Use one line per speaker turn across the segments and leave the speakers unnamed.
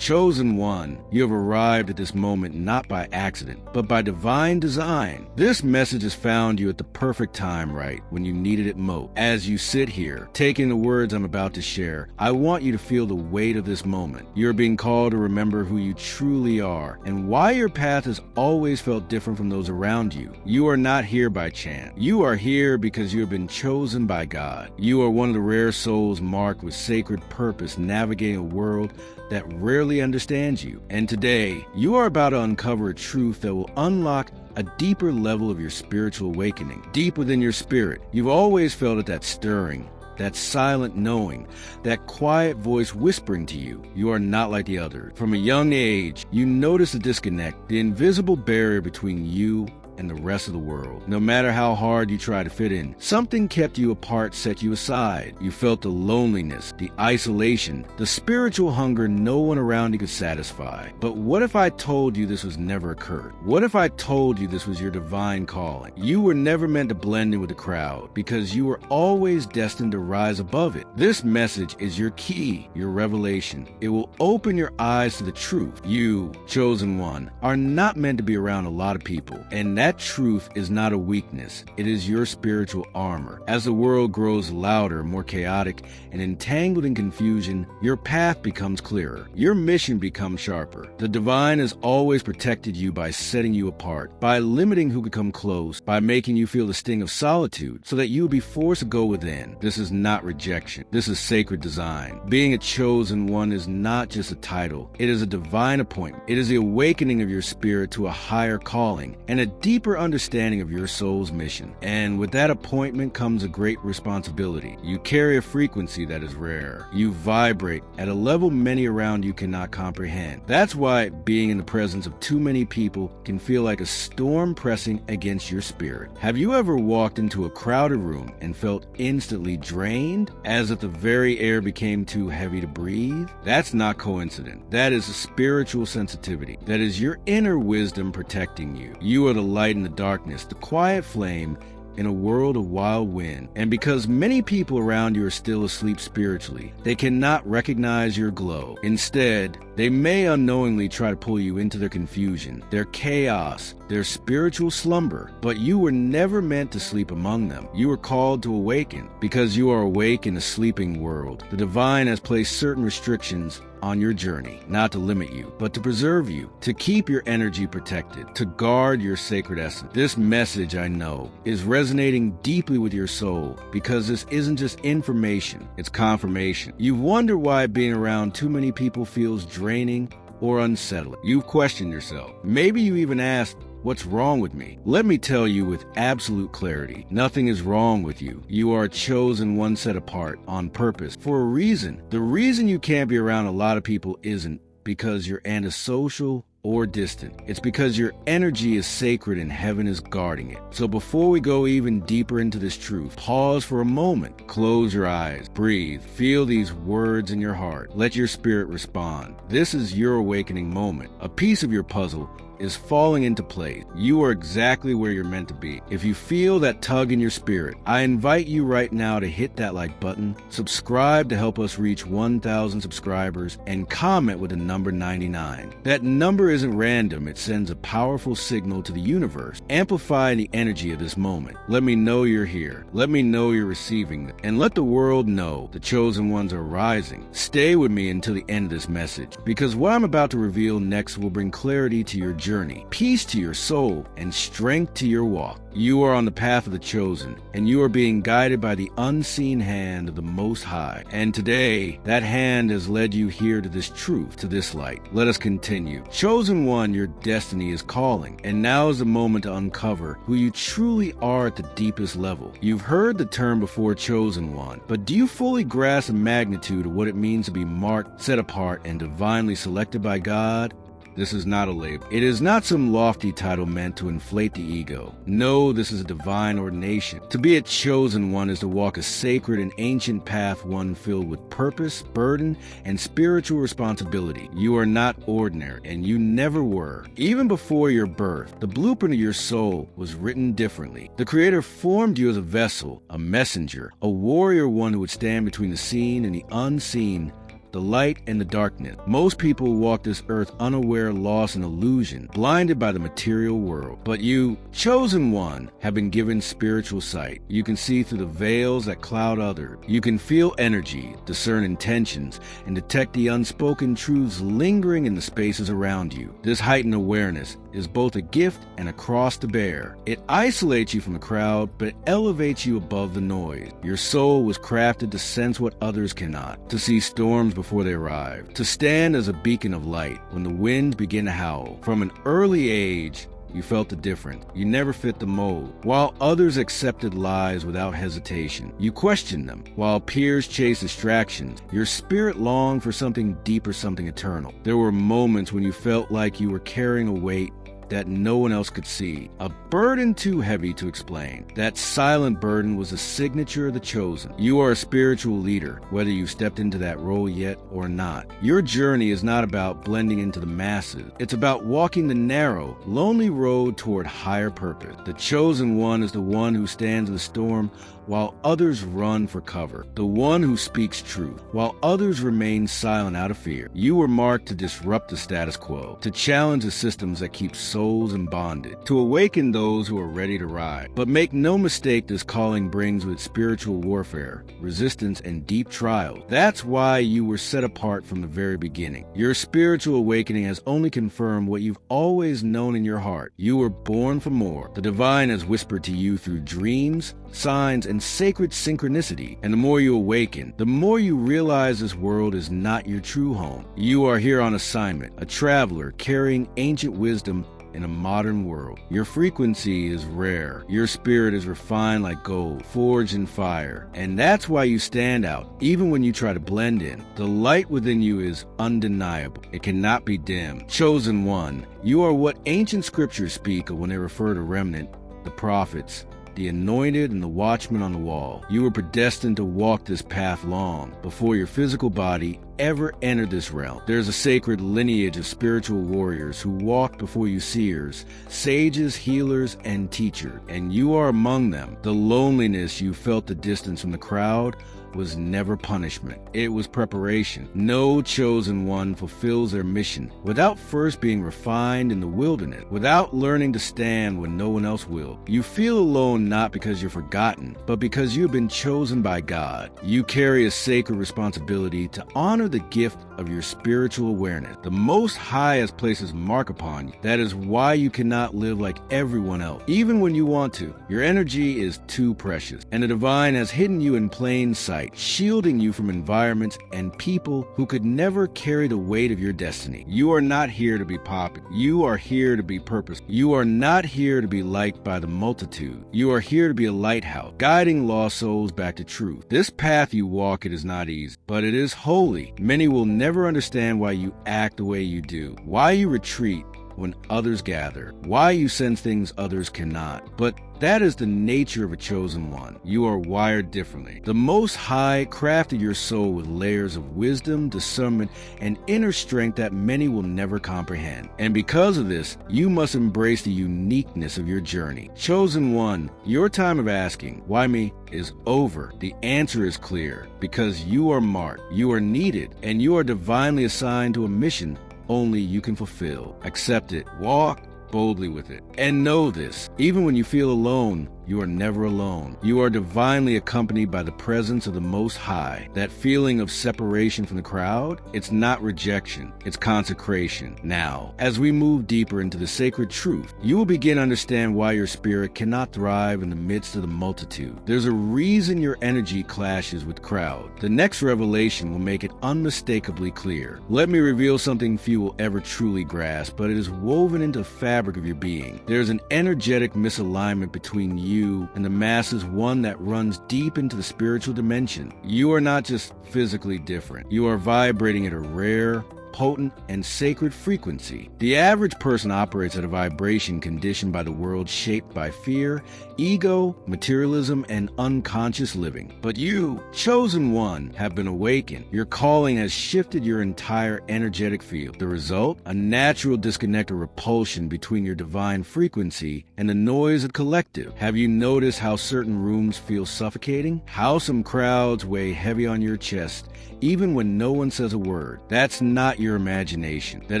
Chosen one, you have arrived at this moment not by accident, but by divine design. This message has found you at the perfect time, right when you needed it most. As you sit here, taking the words I'm about to share, I want you to feel the weight of this moment. You're being called to remember who you truly are and why your path has always felt different from those around you. You are not here by chance. You are here because you have been chosen by God. You are one of the rare souls marked with sacred purpose, navigating a world that rarely understands you. And today, you are about to uncover a truth that will unlock a deeper level of your spiritual awakening. Deep within your spirit, you've always felt it, that stirring, that silent knowing, that quiet voice whispering to you, you are not like the others. From a young age, you notice the disconnect, the invisible barrier between you and the rest of the world. No matter how hard you try to fit in, something kept you apart, set you aside. You felt the loneliness, the isolation, the spiritual hunger no one around you could satisfy. But what if I told you this was never occurred? What if I told you this was your divine calling? You were never meant to blend in with the crowd because you were always destined to rise above it. This message is your key, your revelation. It will open your eyes to the truth. You, chosen one, are not meant to be around a lot of people, and that truth is not a weakness. It is your spiritual armor. As the world grows louder, more chaotic, and entangled in confusion, your path becomes clearer. Your mission becomes sharper. The divine has always protected you by setting you apart, by limiting who could come close, by making you feel the sting of solitude, so that you would be forced to go within. This is not rejection. This is sacred design. Being a chosen one is not just a title. It is a divine appointment. It is the awakening of your spirit to a higher calling and a deeper understanding of your soul's mission. And with that appointment comes a great responsibility. You carry a frequency that is rare. You vibrate at a level many around you cannot comprehend. That's why being in the presence of too many people can feel like a storm pressing against your spirit. Have you ever walked into a crowded room and felt instantly drained, as if the very air became too heavy to breathe? That's not coincidence. That is a spiritual sensitivity. That is your inner wisdom protecting you. You are the light in the darkness, the quiet flame in a world of wild wind. And because many people around you are still asleep spiritually, they cannot recognize your glow. Instead, they may unknowingly try to pull you into their confusion, their chaos, their spiritual slumber. But you were never meant to sleep among them. You were called to awaken. Because you are awake in a sleeping world, the divine has placed certain restrictions on your journey, not to limit you, but to preserve you, to keep your energy protected, to guard your sacred essence. This message, I know, is resonating deeply with your soul because this isn't just information, it's confirmation. You've wondered why being around too many people feels draining or unsettling. You've questioned yourself. Maybe you even asked, what's wrong with me? Let me tell you with absolute clarity, nothing is wrong with you. You are chosen one, set apart on purpose for a reason. The reason you can't be around a lot of people isn't because you're antisocial or distant. It's because your energy is sacred and heaven is guarding it. So before we go even deeper into this truth, pause for a moment. Close your eyes, breathe, feel these words in your heart. Let your spirit respond. This is your awakening moment. A piece of your puzzle is falling into place. You are exactly where you're meant to be. If you feel that tug in your spirit, I invite you right now to hit that like button, subscribe to help us reach 1,000 subscribers, and comment with the number 99. That number isn't random. It sends a powerful signal to the universe, amplifying the energy of this moment. Let me know you're here. Let me know you're receiving it. And let the world know the chosen ones are rising. Stay with me until the end of this message, because what I'm about to reveal next will bring clarity to your journey, peace to your soul, and strength to your walk. You are on the path of the chosen, and you are being guided by the unseen hand of the Most High. And today, that hand has led you here to this truth, to this light. Let us continue. Chosen one, your destiny is calling, and now is the moment to uncover who you truly are at the deepest level. You've heard the term before, chosen one, but do you fully grasp the magnitude of what it means to be marked, set apart, and divinely selected by God? This is not a label. It is not some lofty title meant to inflate the ego. No, this is a divine ordination. To be a chosen one is to walk a sacred and ancient path, one filled with purpose, burden, and spiritual responsibility. You are not ordinary, and you never were. Even before your birth, the blueprint of your soul was written differently. The Creator formed you as a vessel, a messenger, a warrior, one who would stand between the seen and the unseen, the light and the darkness. Most people walk this earth unaware, lost in illusion, blinded by the material world. But you, chosen one, have been given spiritual sight. You can see through the veils that cloud others. You can feel energy, discern intentions, and detect the unspoken truths lingering in the spaces around you. This heightened awareness is both a gift and a cross to bear. It isolates you from the crowd, but it elevates you above the noise. Your soul was crafted to sense what others cannot, to see storms before they arrive, to stand as a beacon of light when the winds begin to howl. From an early age, you felt the difference. You never fit the mold. While others accepted lies without hesitation, you questioned them. While peers chased distractions, your spirit longed for something deeper, something eternal. There were moments when you felt like you were carrying a weight that no one else could see, a burden too heavy to explain. That silent burden was a signature of the chosen. You are a spiritual leader, whether you've stepped into that role yet or not. Your journey is not about blending into the masses. It's about walking the narrow, lonely road toward higher purpose. The chosen one is the one who stands in the storm while others run for cover, the one who speaks truth, while others remain silent out of fear. You were marked to disrupt the status quo, to challenge the systems that keep souls in bondage, to awaken those who are ready to rise. But make no mistake, this calling brings with spiritual warfare, resistance, and deep trials. That's why you were set apart from the very beginning. Your spiritual awakening has only confirmed what you've always known in your heart. You were born for more. The divine has whispered to you through dreams, signs, and sacred synchronicity. And the more you awaken, the more you realize this world is not your true home. You are here on assignment, a traveler carrying ancient wisdom in a modern world. Your frequency is rare. Your spirit is refined like gold, forged in fire. And that's why you stand out, even when you try to blend in. The light within you is undeniable. It cannot be dimmed. Chosen one, you are what ancient scriptures speak of when they refer to remnant, the prophets, the anointed, and the watchman on the wall. You were predestined to walk this path long before your physical body ever entered this realm. There's a sacred lineage of spiritual warriors who walked before you, seers, sages, healers, and teachers, and you are among them. The loneliness you felt, the distance from the crowd, was never punishment. It was preparation. No chosen one fulfills their mission without first being refined in the wilderness, without learning to stand when no one else will. You feel alone not because you're forgotten, but because you've been chosen by God. You carry a sacred responsibility to honor the gift of your spiritual awareness. The Most High has placed his mark upon you. That is why you cannot live like everyone else, even when you want to. Your energy is too precious, and the divine has hidden you in plain sight, shielding you from environments and people who could never carry the weight of your destiny. You are not here to be popular. You are here to be purposeful. You are not here to be liked by the multitude. You are here to be a lighthouse, guiding lost souls back to truth. This path you walk, it is not easy, but it is holy. Many will never understand why you act the way you do, why you retreat when others gather, why you sense things others cannot. But that is the nature of a chosen one. You are wired differently. The Most High crafted your soul with layers of wisdom, discernment, and inner strength that many will never comprehend. And because of this, you must embrace the uniqueness of your journey. Chosen one, your time of asking, why me, is over. The answer is clear. Because you are marked, you are needed, and you are divinely assigned to a mission only you can fulfill. Accept it. Walk boldly with it. And know this, even when you feel alone, you are never alone. You are divinely accompanied by the presence of the Most High. That feeling of separation from the crowd, it's not rejection, it's consecration. Now, as we move deeper into the sacred truth, you will begin to understand why your spirit cannot thrive in the midst of the multitude. There's a reason your energy clashes with crowd. The next revelation will make it unmistakably clear. Let me reveal something few will ever truly grasp, but it is woven into the fabric of your being. There's an energetic misalignment between you and the masses, one that runs deep into the spiritual dimension. You are not just physically different. You are vibrating at a rare, potent, and sacred frequency. The average person operates at a vibration conditioned by the world shaped by fear, ego, materialism, and unconscious living. But you, chosen one, have been awakened. Your calling has shifted your entire energetic field. The result? A natural disconnect or repulsion between your divine frequency and the noise of collective. Have you noticed how certain rooms feel suffocating? How some crowds weigh heavy on your chest, even when no one says a word? That's not your imagination. That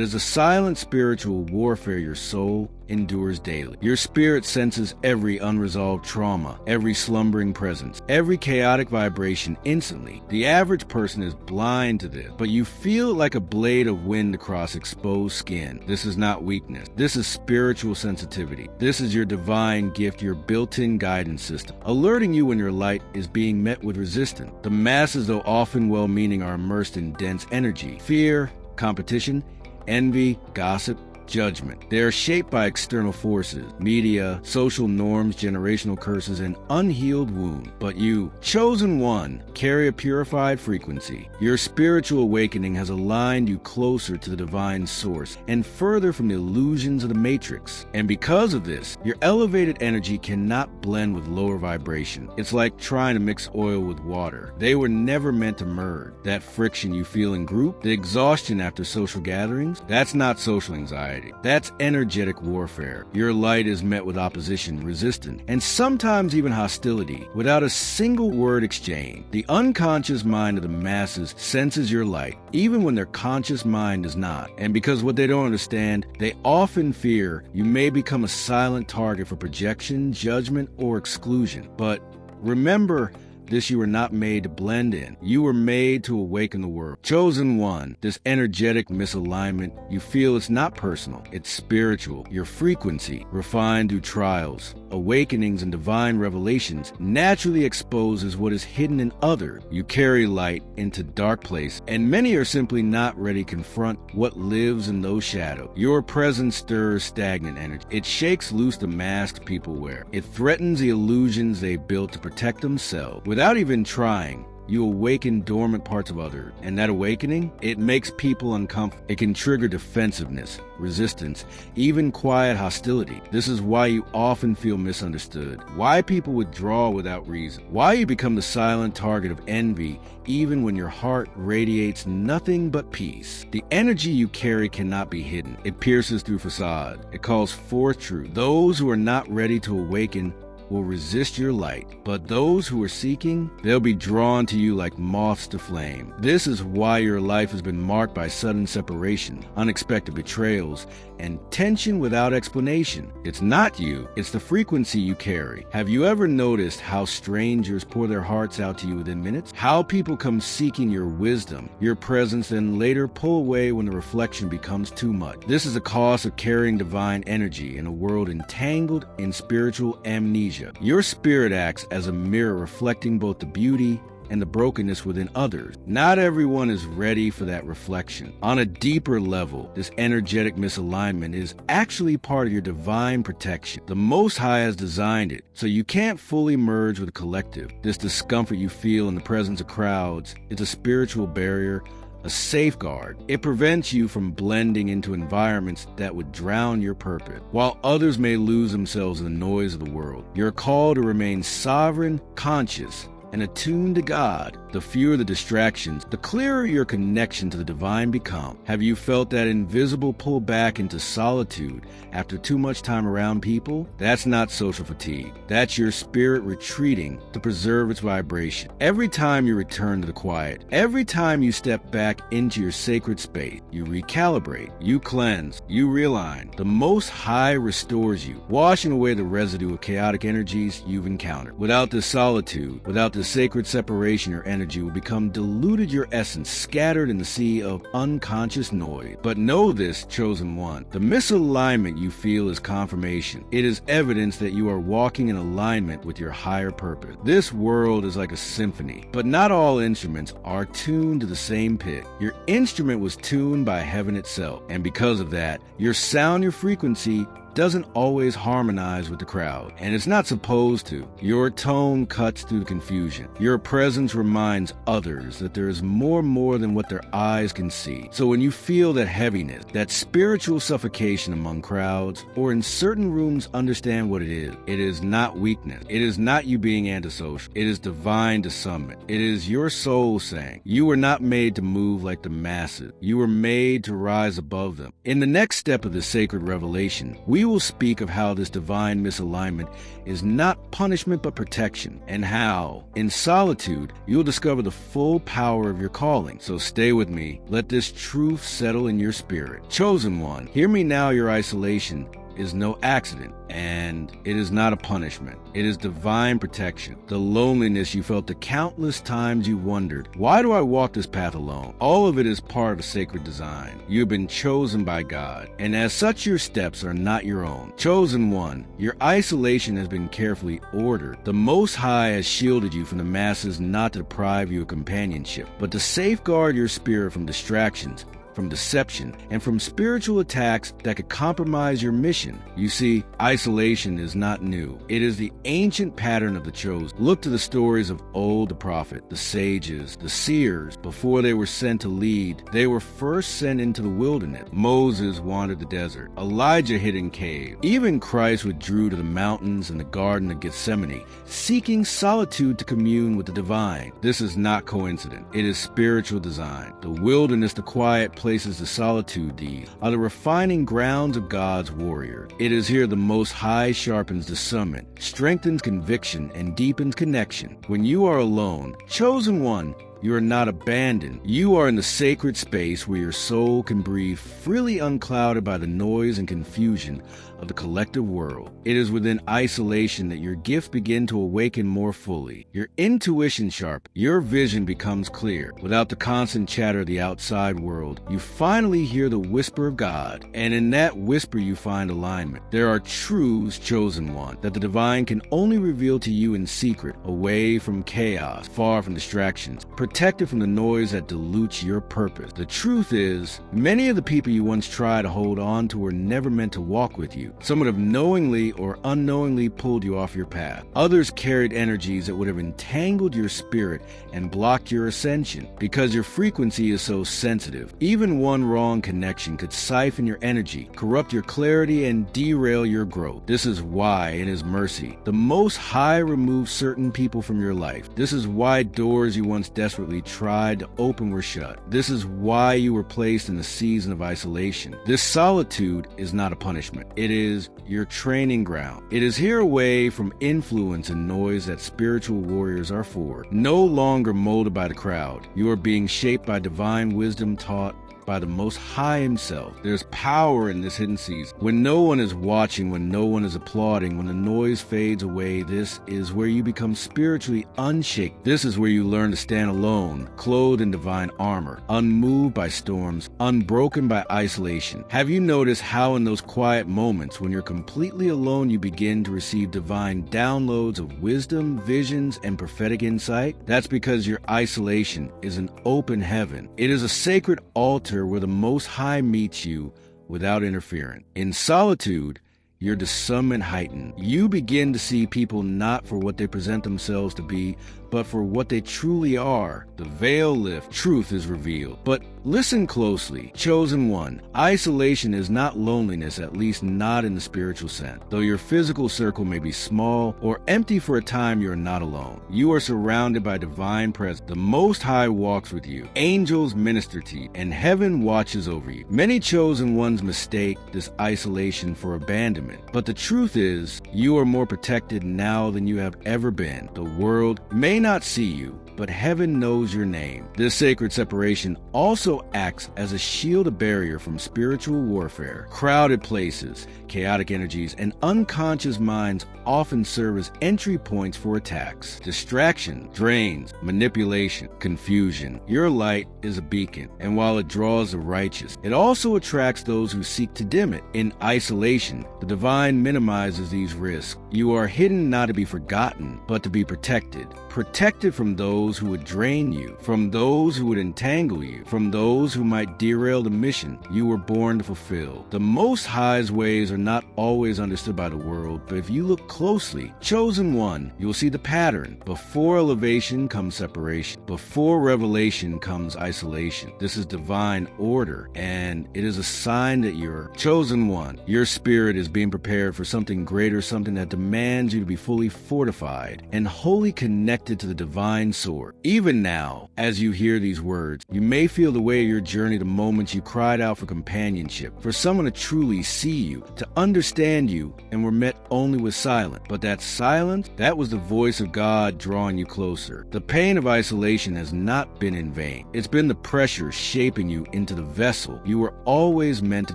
is a silent spiritual warfare your soul endures daily. Your spirit senses every unresolved trauma, every slumbering presence, every chaotic vibration instantly. The average person is blind to this, but you feel it like a blade of wind across exposed skin. This is not weakness. This is spiritual sensitivity. This is your divine gift, your built-in guidance system, alerting you when your light is being met with resistance. The masses, though often well-meaning, are immersed in dense energy, fear, competition, envy, gossip, judgment. They are shaped by external forces, media, social norms, generational curses, and unhealed wounds. But you, chosen one, carry a purified frequency. Your spiritual awakening has aligned you closer to the divine source and further from the illusions of the matrix. And because of this, your elevated energy cannot blend with lower vibration. It's like trying to mix oil with water. They were never meant to merge. That friction you feel in group, the exhaustion after social gatherings, that's not social anxiety. That's energetic warfare. Your light is met with opposition, resistance, and sometimes even hostility without a single word exchange. The unconscious mind of the masses senses your light, even when their conscious mind does not. And because what they don't understand, they often fear you may become a silent target for projection, judgment, or exclusion. But remember, you were not made to blend in. You were made to awaken the world. Chosen one, this energetic misalignment, you feel it's not personal, it's spiritual. Your frequency, refined through trials, awakenings, and divine revelations, naturally exposes what is hidden in others. You carry light into dark places, and many are simply not ready to confront what lives in those shadows. Your presence stirs stagnant energy. It shakes loose the masks people wear. It threatens the illusions they built to protect themselves. Without even trying, you awaken dormant parts of others, and that awakening, it makes people uncomfortable. It can trigger defensiveness, resistance, even quiet hostility. This is why you often feel misunderstood, why people withdraw without reason, why you become the silent target of envy even when your heart radiates nothing but peace. The energy you carry cannot be hidden. It pierces through facade. It calls forth truth. Those who are not ready to awaken will resist your light, but those who are seeking, they'll be drawn to you like moths to flame. This is why your life has been marked by sudden separation, unexpected betrayals, and tension without explanation. It's not you, it's the frequency you carry. Have you ever noticed how strangers pour their hearts out to you within minutes? How people come seeking your wisdom, your presence, then later pull away when the reflection becomes too much? This is the cost of carrying divine energy in a world entangled in spiritual amnesia. Your spirit acts as a mirror reflecting both the beauty and the brokenness within others. Not everyone is ready for that reflection. On a deeper level, this energetic misalignment is actually part of your divine protection. The Most High has designed it, so you can't fully merge with the collective. This discomfort you feel in the presence of crowds is a spiritual barrier, a safeguard. It prevents you from blending into environments that would drown your purpose. While others may lose themselves in the noise of the world, you're called to remain sovereign, conscious, and attuned to God. The fewer the distractions, the clearer your connection to the divine become. Have you felt that invisible pull back into solitude after too much time around people? That's not social fatigue. That's your spirit retreating to preserve its vibration. Every time you return to the quiet, every time you step back into your sacred space, you recalibrate, you cleanse, you realign. The Most High restores you, washing away the residue of chaotic energies you've encountered. Without this solitude, without the sacred separation, your energy will become diluted, your essence scattered in the sea of unconscious noise. But know this, chosen one, the misalignment you feel is confirmation. It is evidence that you are walking in alignment with your higher purpose. This world is like a symphony, but not all instruments are tuned to the same pitch. Your instrument was tuned by heaven itself, and because of that, your sound, your frequency, doesn't always harmonize with the crowd, and it's not supposed to. Your tone cuts through the confusion. Your presence reminds others that there is more than what their eyes can see. So when you feel that heaviness, that spiritual suffocation among crowds, or in certain rooms, understand what it is. It is not weakness. It is not you being antisocial. It is divine discernment. It is your soul saying, you were not made to move like the masses. You were made to rise above them. In the next step of the sacred revelation, we will speak of how this divine misalignment is not punishment but protection, and how, in solitude, you'll discover the full power of your calling. So stay with me. Let this truth settle in your spirit. Chosen one, hear me now. Your isolation is no accident, and it is not a punishment. It is divine protection. The loneliness you felt the countless times you wondered, why do I walk this path alone? All of it is part of a sacred design. You have been chosen by God, and as such your steps are not your own. Chosen one, your isolation has been carefully ordered. The Most High has shielded you from the masses, not to deprive you of companionship, but to safeguard your spirit from distractions, from deception, and from spiritual attacks that could compromise your mission. You see, isolation is not new. It is the ancient pattern of the chosen. Look to the stories of old, the prophet, the sages, the seers. Before they were sent to lead, they were first sent into the wilderness. Moses wandered the desert. Elijah hid in cave. Even Christ withdrew to the mountains and the Garden of Gethsemane, seeking solitude to commune with the divine. This is not coincidence. It is spiritual design. The wilderness, the quiet places, the solitude deed, are the refining grounds of God's warrior. It is here the Most High sharpens discernment, strengthens conviction, and deepens connection. When you are alone, chosen one, you are not abandoned. You are in the sacred space where your soul can breathe freely, unclouded by the noise and confusion of the collective world. It is within isolation that your gifts begin to awaken more fully. Your intuition sharp, your vision becomes clear. Without the constant chatter of the outside world, you finally hear the whisper of God, and in that whisper you find alignment. There are truths, chosen one, that the divine can only reveal to you in secret, away from chaos, far from distractions, protected from the noise that dilutes your purpose. The truth is, many of the people you once tried to hold on to were never meant to walk with you. Some would have knowingly or unknowingly pulled you off your path. Others carried energies that would have entangled your spirit and blocked your ascension. Because your frequency is so sensitive, even one wrong connection could siphon your energy, corrupt your clarity, and derail your growth. This is why, in His mercy, the Most High removed certain people from your life. This is why doors you once desperately tried to open were shut. This is why you were placed in a season of isolation. This solitude is not a punishment. It is your training ground. It is here away from influence and noise that spiritual warriors are for. No longer molded by the crowd, you are being shaped by divine wisdom taught by the Most High Himself. There's power in this hidden season. When no one is watching, when no one is applauding, when the noise fades away, this is where you become spiritually unshaken. This is where you learn to stand alone, clothed in divine armor, unmoved by storms, unbroken by isolation. Have you noticed how in those quiet moments, when you're completely alone, you begin to receive divine downloads of wisdom, visions, and prophetic insight? That's because your isolation is an open heaven. It is a sacred altar where the Most High meets you without interference. In solitude, your discernment heightened. You begin to see people not for what they present themselves to be, but for what they truly are. The veil lifts, truth is revealed. But listen closely. Chosen one, isolation is not loneliness, at least not in the spiritual sense. Though your physical circle may be small or empty for a time, you are not alone. You are surrounded by divine presence. The Most High walks with you. Angels minister to you, and heaven watches over you. Many chosen ones mistake this isolation for abandonment. But the truth is, you are more protected now than you have ever been. The world may not see you, but heaven knows your name. This sacred separation also acts as a shield, a barrier from spiritual warfare. Crowded places, chaotic energies, and unconscious minds often serve as entry points for attacks. Distraction, drains, manipulation, confusion. Your light is a beacon, and while it draws the righteous, it also attracts those who seek to dim it. In isolation, the divine minimizes these risks. You are hidden not to be forgotten, but to be protected. Protected from those those who would drain you, from those who would entangle you, from those who might derail the mission you were born to fulfill. The Most High's ways are not always understood by the world, but if you look closely, chosen one, you will see the pattern. Before elevation comes separation. Before revelation comes isolation. This is divine order, and it is a sign that you're chosen one. Your spirit is being prepared for something greater, something that demands you to be fully fortified and wholly connected to the divine source. Even now, as you hear these words, you may feel the way of your journey the moments you cried out for companionship, for someone to truly see you, to understand you, and were met only with silence. But that silence, that was the voice of God drawing you closer. The pain of isolation has not been in vain. It's been the pressure shaping you into the vessel you were always meant to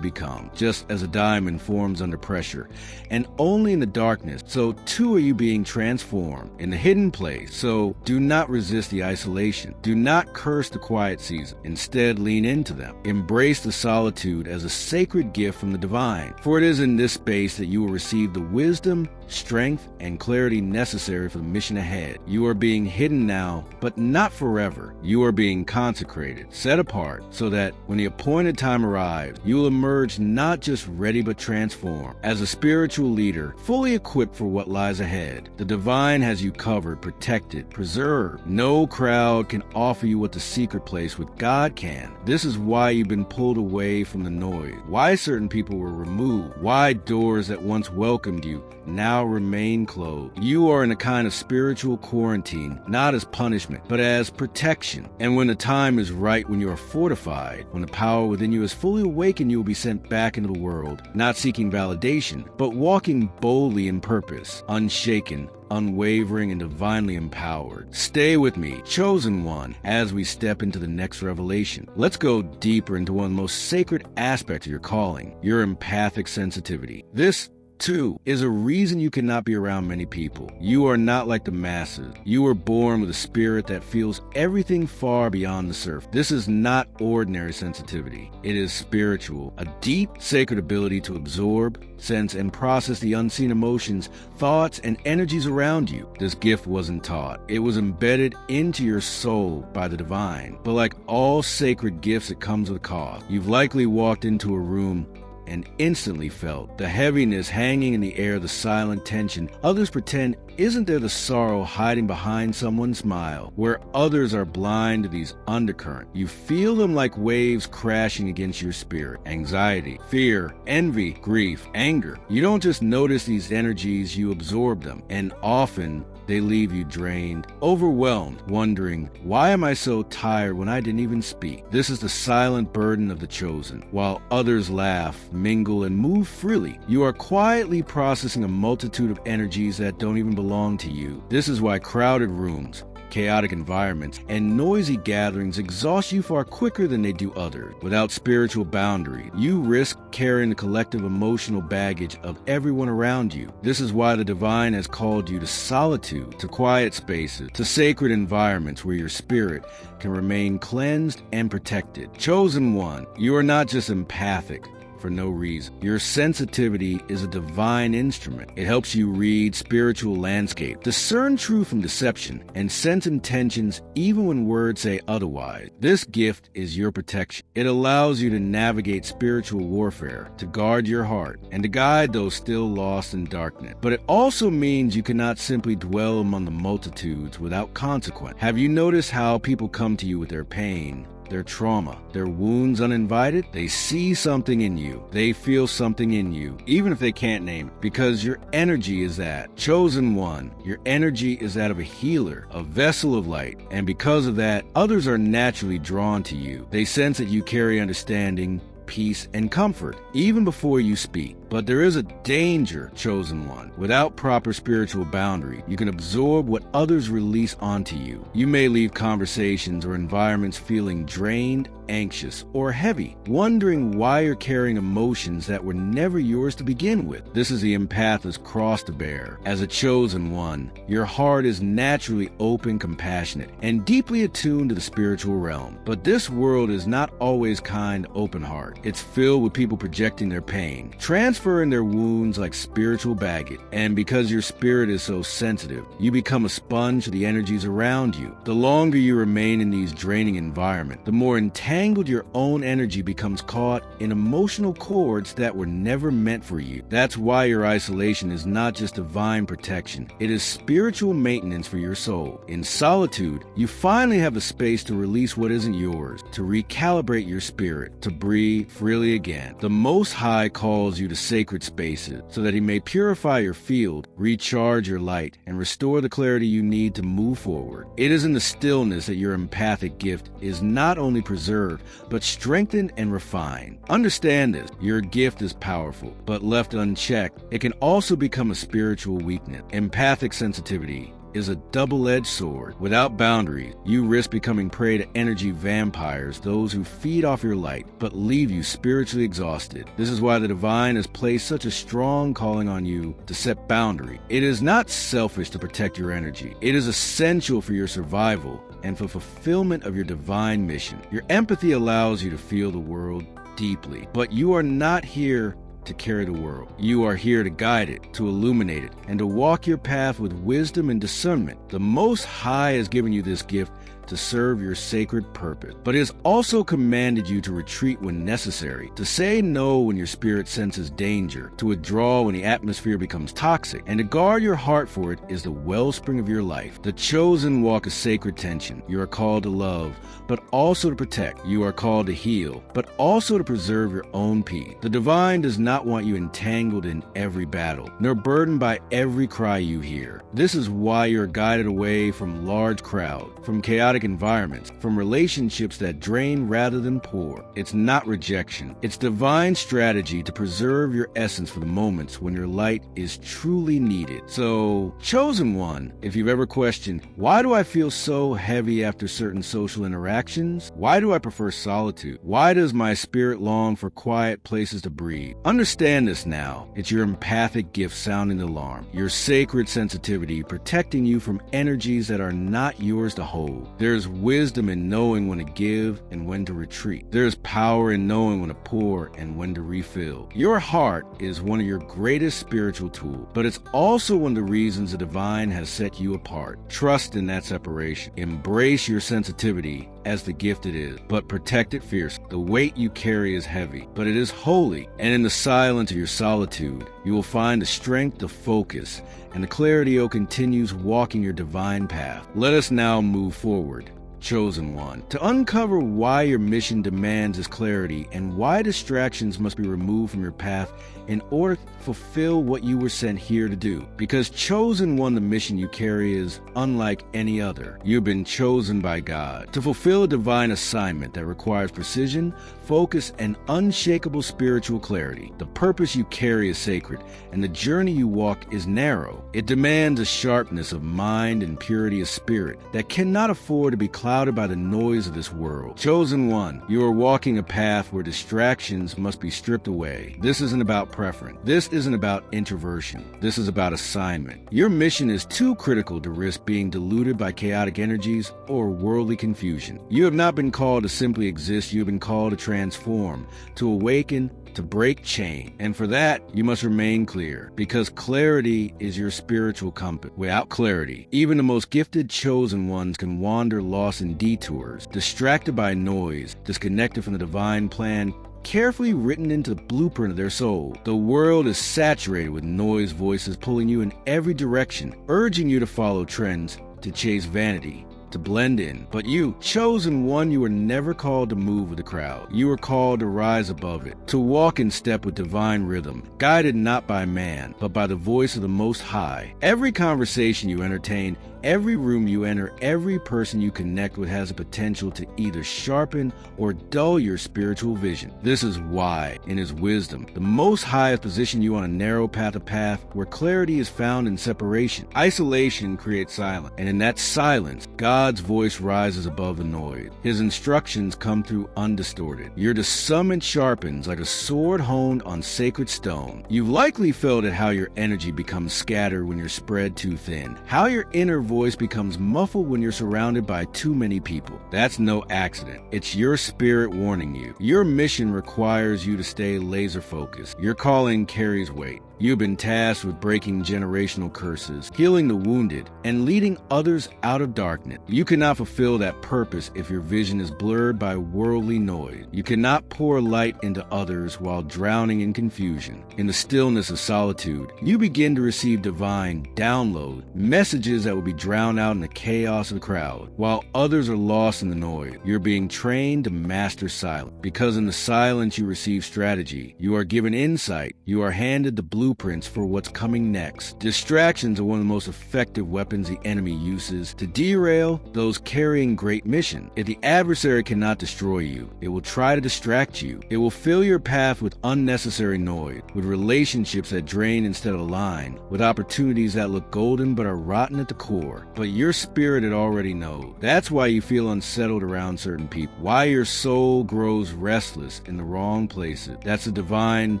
become, just as a diamond forms under pressure, and only in the darkness, so too are you being transformed in the hidden place. So do not resist the isolation. Do not curse the quiet season. Instead, lean into them. Embrace the solitude as a sacred gift from the divine, for it is in this space that you will receive the wisdom, strength, and clarity necessary for the mission ahead. You are being hidden now, but not forever. You are being consecrated, set apart, so that when the appointed time arrives, you will emerge not just ready but transformed. As a spiritual leader, fully equipped for what lies ahead. The divine has you covered, protected, preserved. No crowd can offer you what the secret place with God can. This is why you've been pulled away from the noise, why certain people were removed, why doors that once welcomed you now remain closed. You are in a kind of spiritual quarantine, not as punishment, but as protection. And when the time is right, when you are fortified, when the power within you is fully awakened, you will be sent back into the world, not seeking validation, but walking boldly in purpose, unshaken, unwavering, and divinely empowered. Stay with me, chosen one, as we step into the next revelation. Let's go deeper into one of the most sacred aspects of your calling, your empathic sensitivity. This Two, is a reason you cannot be around many people. You are not like the masses. You were born with a spirit that feels everything far beyond the surface. This is not ordinary sensitivity. It is spiritual, a deep, sacred ability to absorb, sense, and process the unseen emotions, thoughts, and energies around you. This gift wasn't taught. It was embedded into your soul by the divine. But like all sacred gifts, it comes with a cost. You've likely walked into a room and instantly felt the heaviness hanging in the air, the silent tension. Others pretend isn't there the sorrow hiding behind someone's smile, where others are blind to these undercurrents. You feel them like waves crashing against your spirit. Anxiety, fear, envy, grief, anger. You don't just notice these energies, you absorb them, and often they leave you drained, overwhelmed, wondering, why am I so tired when I didn't even speak? This is the silent burden of the chosen. While others laugh, mingle, and move freely, you are quietly processing a multitude of energies that don't even belong to you. This is why crowded rooms, chaotic environments, and noisy gatherings exhaust you far quicker than they do others. Without spiritual boundary, you risk carrying the collective emotional baggage of everyone around you. This is why the divine has called you to solitude, to quiet spaces, to sacred environments where your spirit can remain cleansed and protected. Chosen one, you are not just empathic for no reason. Your sensitivity is a divine instrument. It helps you read spiritual landscape, discern truth from deception, and sense intentions even when words say otherwise. This gift is your protection. It allows you to navigate spiritual warfare, to guard your heart, and to guide those still lost in darkness. But it also means you cannot simply dwell among the multitudes without consequence. Have you noticed how people come to you with their pain, their trauma, their wounds uninvited? They see something in you. They feel something in you, even if they can't name it, because your energy is that. Chosen one, your energy is that of a healer, a vessel of light, and because of that, others are naturally drawn to you. They sense that you carry understanding, peace, and comfort, even before you speak. But there is a danger, chosen one. Without proper spiritual boundary, you can absorb what others release onto you. You may leave conversations or environments feeling drained, anxious, or heavy, wondering why you're carrying emotions that were never yours to begin with. This is the empath's cross to bear. As a chosen one, your heart is naturally open, compassionate, and deeply attuned to the spiritual realm. But this world is not always kind, open heart. It's filled with people projecting their pain, transferring their wounds like spiritual baggage. And because your spirit is so sensitive, you become a sponge for the energies around you. The longer you remain in these draining environments, the more entangled your own energy becomes caught in emotional cords that were never meant for you. That's why your isolation is not just divine protection. It is spiritual maintenance for your soul. In solitude, you finally have the space to release what isn't yours, to recalibrate your spirit, to breathe freely again. The Most High calls you to sacred spaces so that He may purify your field, recharge your light, and restore the clarity you need to move forward. It is in the stillness that your empathic gift is not only preserved, but strengthened and refined. Understand this, your gift is powerful, but left unchecked, it can also become a spiritual weakness. Empathic sensitivity is a double-edged sword. Without boundaries, you risk becoming prey to energy vampires, those who feed off your light but leave you spiritually exhausted. This is why the divine has placed such a strong calling on you to set boundaries. It is not selfish to protect your energy. It is essential for your survival and for fulfillment of your divine mission. Your empathy allows you to feel the world deeply, but you are not here to carry the world. You are here to guide it, to illuminate it, and to walk your path with wisdom and discernment. The Most High has given you this gift to serve your sacred purpose, but it has also commanded you to retreat when necessary, to say no when your spirit senses danger, to withdraw when the atmosphere becomes toxic, and to guard your heart, for it is the wellspring of your life. The chosen walk a sacred tension. You are called to love, but also to protect. You are called to heal, but also to preserve your own peace. The divine does not want you entangled in every battle, nor burdened by every cry you hear. This is why you are guided away from large crowds, from chaotic environments, from relationships that drain rather than pour. It's not rejection. It's divine strategy to preserve your essence for the moments when your light is truly needed. So, chosen one, if you've ever questioned, why do I feel so heavy after certain social interactions? Why do I prefer solitude? Why does my spirit long for quiet places to breathe? Understand this now. It's your empathic gift sounding the alarm, your sacred sensitivity protecting you from energies that are not yours to hold. There's wisdom in knowing when to give and when to retreat. There's power in knowing when to pour and when to refill. Your heart is one of your greatest spiritual tools, but it's also one of the reasons the divine has set you apart. Trust in that separation. Embrace your sensitivity as the gift it is, but protect it fiercely. The weight you carry is heavy, but it is holy, and in the silence of your solitude, you will find the strength to focus and the clarity you'll continue walking your divine path. Let us now move forward, chosen one, to uncover why your mission demands this clarity and why distractions must be removed from your path in order to fulfill what you were sent here to do. Because chosen one, the mission you carry is unlike any other. You've been chosen by God to fulfill a divine assignment that requires precision, focus, and unshakable spiritual clarity. The purpose you carry is sacred, and the journey you walk is narrow. It demands a sharpness of mind and purity of spirit that cannot afford to be clouded by the noise of this world. Chosen one, you are walking a path where distractions must be stripped away. This isn't about preference. This isn't about introversion. This is about assignment. Your mission is too critical to risk being diluted by chaotic energies or worldly confusion. You have not been called to simply exist. You have been called to transform, to awaken, to break chain. And for that, you must remain clear, because clarity is your spiritual compass. Without clarity, even the most gifted chosen ones can wander lost in detours, distracted by noise, disconnected from the divine plan carefully written into the blueprint of their soul. The world is saturated with noise voices pulling you in every direction, urging you to follow trends, to chase vanity, to blend in. But you, chosen one, you were never called to move with the crowd. You were called to rise above it, to walk in step with divine rhythm, guided not by man, but by the voice of the Most High. Every conversation you entertain, every room you enter, every person you connect with has a potential to either sharpen or dull your spiritual vision. This is why, in His wisdom, the Most High has positioned you on a narrow path where clarity is found in separation. Isolation creates silence, and in that silence, God God's voice rises above the noise. His instructions come through undistorted. Your discernment sharpens like a sword honed on sacred stone. You've likely felt it how your energy becomes scattered when you're spread too thin, how your inner voice becomes muffled when you're surrounded by too many people. That's no accident. It's your spirit warning you. Your mission requires you to stay laser focused. Your calling carries weight. You've been tasked with breaking generational curses, healing the wounded, and leading others out of darkness. You cannot fulfill that purpose if your vision is blurred by worldly noise. You cannot pour light into others while drowning in confusion. In the stillness of solitude, you begin to receive divine download, messages that will be drowned out in the chaos of the crowd. While others are lost in the noise, you're being trained to master silence. Because in the silence you receive strategy, you are given insight, you are handed the blueprints for what's coming next. Distractions are one of the most effective weapons the enemy uses to derail those carrying great mission. If the adversary cannot destroy you, it will try to distract you. It will fill your path with unnecessary noise, with relationships that drain instead of align, with opportunities that look golden but are rotten at the core. But your spirit it already knows. That's why you feel unsettled around certain people, why your soul grows restless in the wrong places. That's the divine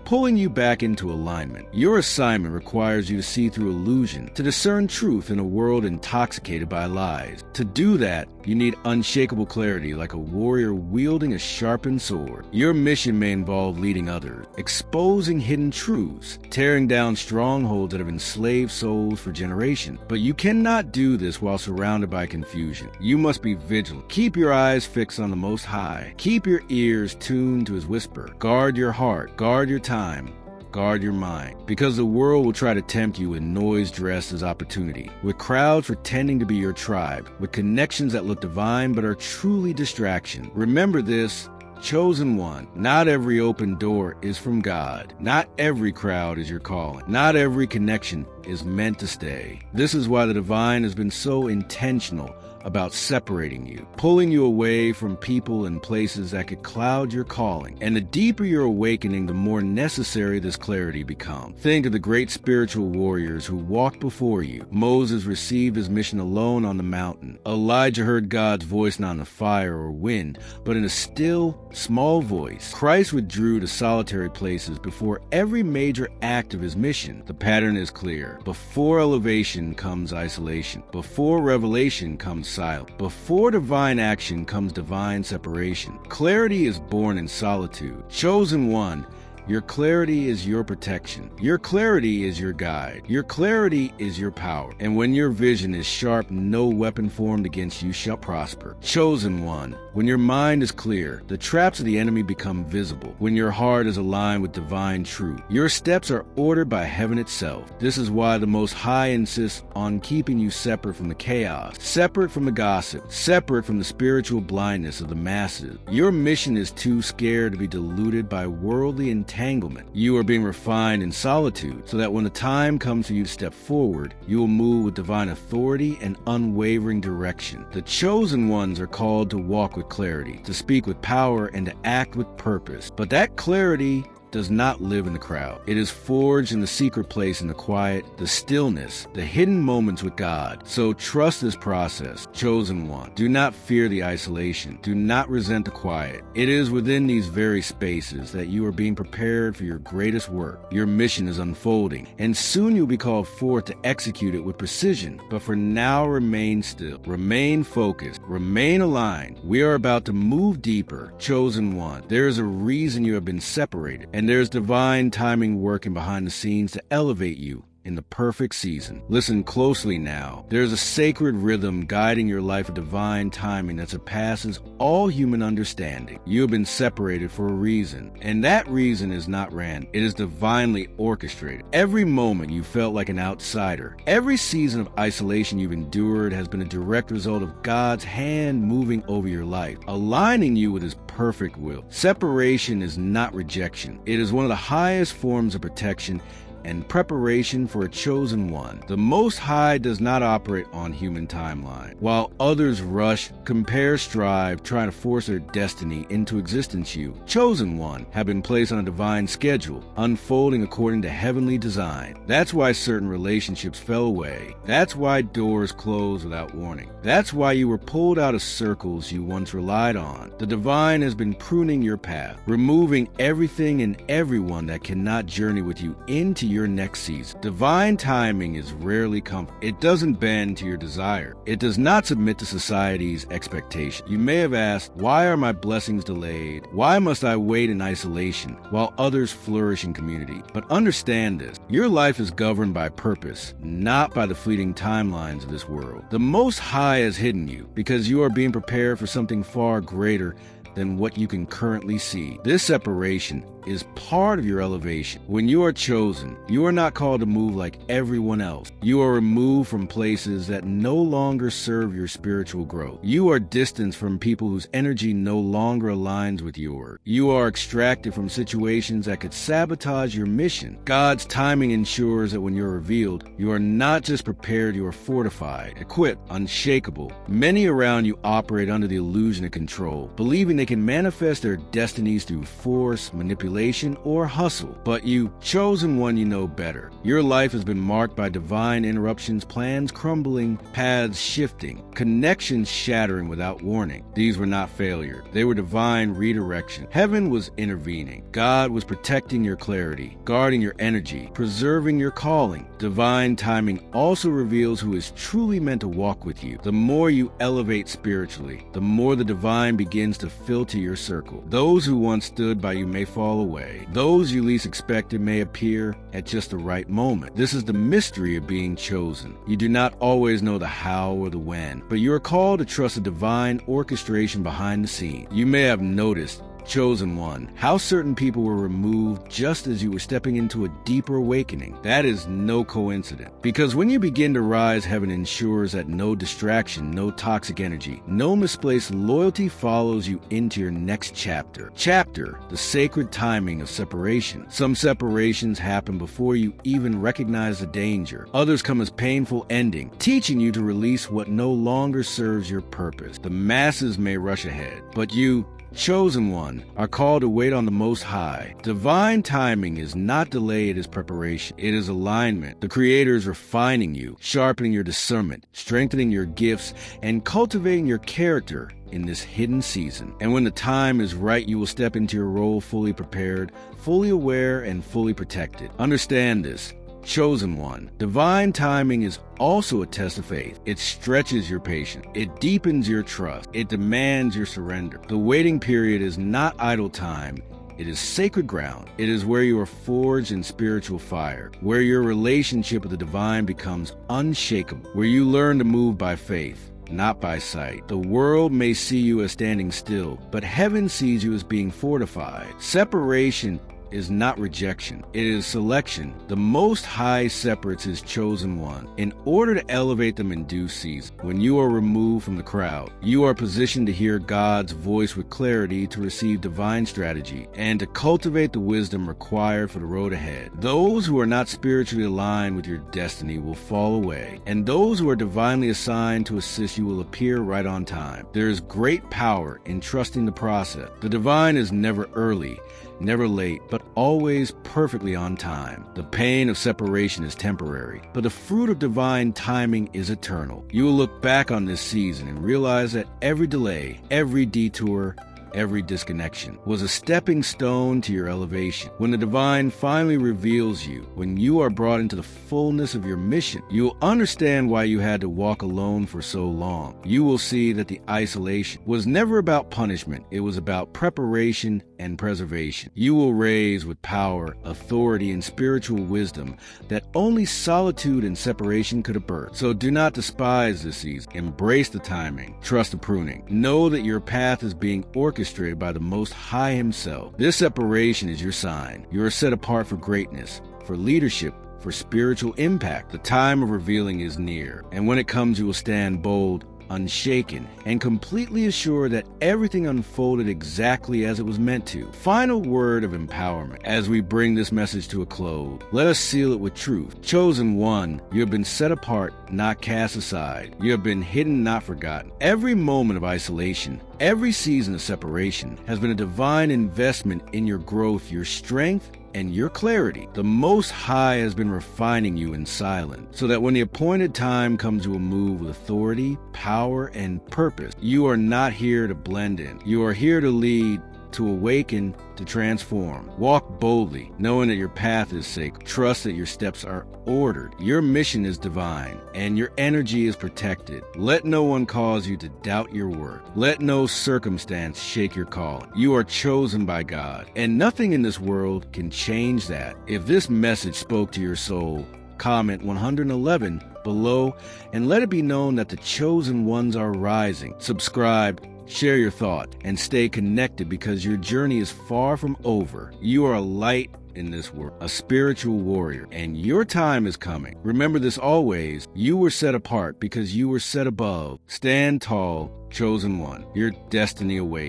pulling you back into alignment. Your assignment requires you to see through illusion, to discern truth in a world intoxicated by lies. To do that, you need unshakable clarity like a warrior wielding a sharpened sword. Your mission may involve leading others, exposing hidden truths, tearing down strongholds that have enslaved souls for generations. But you cannot do this while surrounded by confusion. You must be vigilant. Keep your eyes fixed on the Most High. Keep your ears tuned to His whisper. Guard your heart. Guard your time. Guard your mind, because the world will try to tempt you with noise dressed as opportunity, with crowds pretending to be your tribe, with connections that look divine but are truly distraction. Remember this, chosen one. Not every open door is from God. Not every crowd is your calling. Not every connection is meant to stay. This is why the divine has been so intentional about separating you, pulling you away from people and places that could cloud your calling. And the deeper your awakening, the more necessary this clarity becomes. Think of the great spiritual warriors who walked before you. Moses received his mission alone on the mountain. Elijah heard God's voice not in the fire or wind, but in a still, small voice. Christ withdrew to solitary places before every major act of his mission. The pattern is clear. Before elevation comes isolation. Before revelation comes silence. Before divine action comes divine separation. Clarity is born in solitude. Chosen one, your clarity is your protection. Your clarity is your guide. Your clarity is your power. And when your vision is sharp, no weapon formed against you shall prosper. Chosen one, when your mind is clear, the traps of the enemy become visible. When your heart is aligned with divine truth, your steps are ordered by heaven itself. This is why the Most High insists on keeping you separate from the chaos, separate from the gossip, separate from the spiritual blindness of the masses. Your mission is too scared to be diluted by worldly entanglement. You are being refined in solitude so that when the time comes for you to step forward, you will move with divine authority and unwavering direction. The chosen ones are called to walk with clarity, to speak with power, and to act with purpose. But that clarity does not live in the crowd. It is forged in the secret place, in the quiet, the stillness, the hidden moments with God. So trust this process, chosen one. Do not fear the isolation. Do not resent the quiet. It is within these very spaces that you are being prepared for your greatest work. Your mission is unfolding, and soon you'll be called forth to execute it with precision. But for now, remain still. Remain focused. Remain aligned. We are about to move deeper, chosen one. There is a reason you have been separated. And there's divine timing working behind the scenes to elevate you in the perfect season. Listen closely now. There's a sacred rhythm guiding your life of divine timing that surpasses all human understanding. You have been separated for a reason, and that reason is not random. It is divinely orchestrated. Every moment you felt like an outsider, every season of isolation you've endured has been a direct result of God's hand moving over your life, aligning you with His perfect will. Separation is not rejection. It is one of the highest forms of protection, and preparation for a chosen one. The Most High does not operate on human timeline. While others rush, compare, strive, trying to force their destiny into existence, you, chosen one, have been placed on a divine schedule, unfolding according to heavenly design. That's why certain relationships fell away. That's why doors closed without warning. That's why you were pulled out of circles you once relied on. The divine has been pruning your path, removing everything and everyone that cannot journey with you into your next season. Divine timing is rarely comfort. It doesn't bend to your desire. It does not submit to society's expectation. You may have asked, why are my blessings delayed? Why must I wait in isolation while others flourish in community? But understand this, your life is governed by purpose, not by the fleeting timelines of this world. The Most High has hidden you because you are being prepared for something far greater than what you can currently see. This separation is part of your elevation. When you are chosen, you are not called to move like everyone else. You are removed from places that no longer serve your spiritual growth. You are distanced from people whose energy no longer aligns with yours. You are extracted from situations that could sabotage your mission. God's timing ensures that when you're revealed, you are not just prepared, you are fortified, equipped, unshakable. Many around you operate under the illusion of control, believing they can manifest their destinies through force, manipulation, or hustle. But you, chosen one, you know better. Your life has been marked by divine interruptions, plans crumbling, paths shifting, connections shattering without warning. These were not failure. They were divine redirection. Heaven was intervening. God was protecting your clarity, guarding your energy, preserving your calling. Divine timing also reveals who is truly meant to walk with you. The more you elevate spiritually, the more the divine begins to filter your circle. Those who once stood by you may fall away. Those you least expected may appear at just the right moment. This is the mystery of being chosen. You do not always know the how or the when, but you are called to trust a divine orchestration behind the scene. You may have noticed, chosen one, how certain people were removed just as you were stepping into a deeper awakening. That is no coincidence. Because when you begin to rise, heaven ensures that no distraction, no toxic energy, no misplaced loyalty follows you into your next chapter. Chapter, the sacred timing of separation. Some separations happen before you even recognize the danger. Others come as painful ending, teaching you to release what no longer serves your purpose. The masses may rush ahead, but you, chosen one, are called to wait on the Most High. Divine timing is not delay, it is preparation. It is alignment. The Creator is refining you, sharpening your discernment, strengthening your gifts, and cultivating your character in this hidden season. And when the time is right, you will step into your role fully prepared, fully aware, and fully protected. Understand this, chosen one. Divine timing is also a test of faith. It stretches your patience. It deepens your trust. It demands your surrender. The waiting period is not idle time. It is sacred ground. It is where you are forged in spiritual fire, where your relationship with the divine becomes unshakable, where you learn to move by faith, not by sight. The world may see you as standing still, but heaven sees you as being fortified. Separation is not rejection, it is selection. The Most High separates his chosen one in order to elevate them in due season. When you are removed from the crowd, you are positioned to hear God's voice with clarity, to receive divine strategy, and to cultivate the wisdom required for the road ahead. Those who are not spiritually aligned with your destiny will fall away, and those who are divinely assigned to assist you will appear right on time. There is great power in trusting the process. The divine is never early, never late, but always perfectly on time. The pain of separation is temporary, but the fruit of divine timing is eternal. You will look back on this season and realize that every delay, every detour, every disconnection was a stepping stone to your elevation. When the divine finally reveals you, when you are brought into the fullness of your mission, you will understand why you had to walk alone for so long. You will see that the isolation was never about punishment. It was about preparation and preservation. You will raise with power, authority, and spiritual wisdom that only solitude and separation could have birthed. So do not despise this season. Embrace the timing. Trust the pruning. Know that your path is being orchestrated by the Most High himself. This separation is your sign. You are set apart for greatness, for leadership, for spiritual impact. The time of revealing is near, and when it comes, you will stand bold, unshaken, and completely assured that everything unfolded exactly as it was meant to. Final word of empowerment. As we bring this message to a close, let us seal it with truth. Chosen one, you have been set apart, not cast aside. You have been hidden, not forgotten. Every moment of isolation, every season of separation has been a divine investment in your growth, your strength, and your clarity. The Most High has been refining you in silence, so that when the appointed time comes, you will move with authority, power, and purpose. You are not here to blend in. You are here to lead, to awaken, to transform. Walk boldly, knowing that your path is sacred. Trust that your steps are ordered. Your mission is divine, and your energy is protected. Let no one cause you to doubt your worth. Let no circumstance shake your calling. You are chosen by God, and nothing in this world can change that. If this message spoke to your soul, comment 111 below, and let it be known that the chosen ones are rising. Subscribe, share your thought, and stay connected, because your journey is far from over. You are a light in this world, a spiritual warrior, and your time is coming. Remember this always: you were set apart because you were set above. Stand tall, chosen one. Your destiny awaits.